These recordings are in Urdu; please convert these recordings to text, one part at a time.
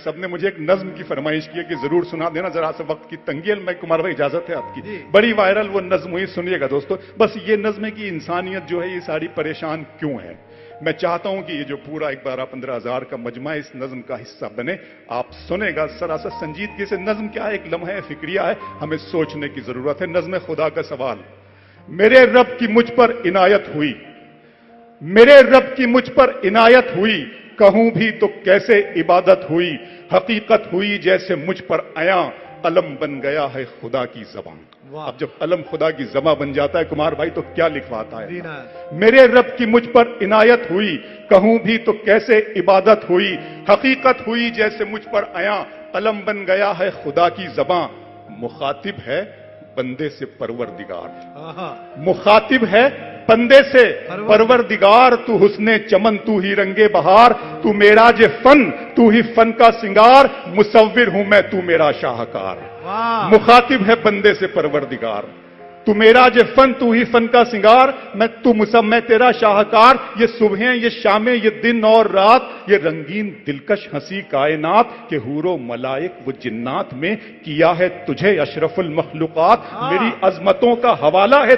سب نے مجھے ایک نظم کی فرمائش کی ہے کہ ضرور سنا دینا، ذرا سا وقت کی تنگی ہے، میں کمار بھائی اجازت ہے آپ کی؟ بڑی وائرل وہ نظم ہوئی، سنیے گا دوستو۔ بس یہ نظم ہے کہ انسانیت جو ہے یہ ساری پریشان کیوں ہے۔ میں چاہتا ہوں کہ یہ جو پورا 12-15 ہزار کا مجمع اس نظم کا حصہ بنے، آپ سنیں گا ذرا سا سنجیدگی سے۔ نظم کیا ہے؟ ایک لمحہ فکریہ ہے، ہمیں سوچنے کی ضرورت ہے۔ نظم خدا کا سوال: میرے رب کی مجھ پر عنایت ہوئی، میرے رب کی مجھ پر عنایت ہوئی، کہوں بھی تو کیسے عبادت ہوئی، حقیقت ہوئی جیسے مجھ پر عیاں، علم بن گیا ہے خدا کی زبان۔ اب جب علم خدا کی زبان بن جاتا ہے کمار بھائی تو کیا لکھواتا ہے؟ میرے رب کی مجھ پر عنایت ہوئی، کہوں بھی تو کیسے عبادت ہوئی، حقیقت ہوئی جیسے مجھ پر عیاں، علم بن گیا ہے خدا کی زبان۔ مخاطب ہے بندے سے پروردگار، مخاطب ہے بندے سے پروردگار، تو حسن چمن، تو ہی رنگ بہار، تو میرا جے فن، تو ہی فن کا سنگار، مصور ہوں میں تو میرا شاہکار۔ مخاطب ہے بندے سے پروردگار، تو میرا جے فن، تو ہی فن کا سنگار، میں تیرا شاہکار۔ یہ صبحیں، یہ شامیں، یہ دن اور رات، یہ رنگین دلکش ہنسی کائنات، کہ حور و ملائک و جنات میں کیا ہے تجھے اشرف المخلوقات۔ میری عظمتوں کا حوالہ ہے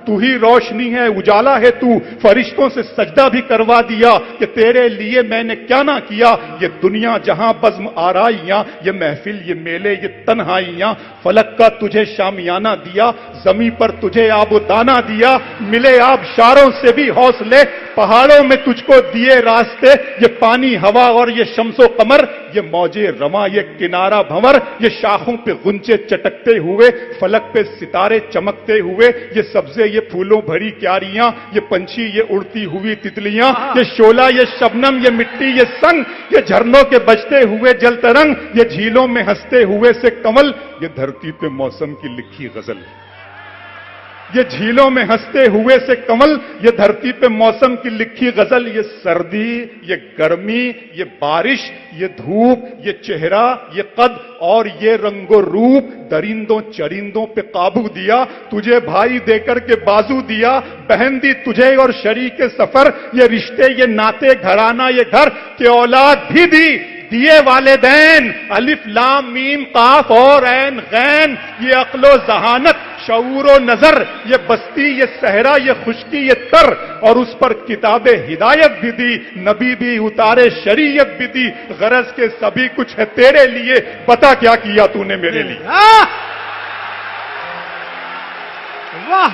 تو ہی روشنی ہے، اجالا ہے تو، فرشتوں سے سجدہ بھی کروا دیا کہ تیرے لیے میں نے کیا نہ کیا۔ یہ دنیا جہاں بزم آرائیاں، یہ محفل، یہ میلے، یہ تنہائیاں، فلک کا تجھے شامیانہ دیا، زمین پر تجھے آب و دانہ دیا، ملے آب شاروں سے بھی حوصلے، پہاڑوں میں تجھ کو دیے راستے، یہ پانی، ہوا اور یہ شمس و قمر، یہ موجے رواں، یہ کنارہ بھنور، یہ شاخوں پہ غنچے چٹکتے ہوئے، فلک پہ ستارے چمکتے ہوئے، یہ سبزے، یہ پھولوں بھری کیاریاں، یہ پنچھی، یہ اڑتی ہوئی تتلیاں، یہ شعلہ، یہ شبنم، یہ مٹی، یہ سنگ، یہ جھرنوں کے بجتے ہوئے جل ترنگ، یہ جھیلوں میں ہنستے ہوئے سے کمل، یہ دھرتی پہ موسم کی لکھی غزل۔ یہ جھیلوں میں ہنستے ہوئے سے کمل، یہ دھرتی پہ موسم کی لکھی غزل، یہ سردی، یہ گرمی، یہ بارش، یہ دھوپ، یہ چہرہ، یہ قد اور یہ رنگ و روپ، درندوں چرندوں پہ قابو دیا، تجھے بھائی دے کر کے بازو دیا، بہن دی تجھے اور شریک سفر، یہ رشتے، یہ ناطے، گھرانہ، یہ گھر، کہ اولاد بھی دی، دیے والدین، الف لام میم قاف اور عین غین، یہ عقل و ذہانت، شعور و نظر، یہ بستی، یہ صحرا، یہ خشکی، یہ تر، اور اس پر کتاب ہدایت بھی دی، نبی بھی اتارے، شریعت بھی دی، غرض کے سبھی کچھ ہے تیرے لیے، بتا کیا کیا تو نے میرے لیے۔ واہ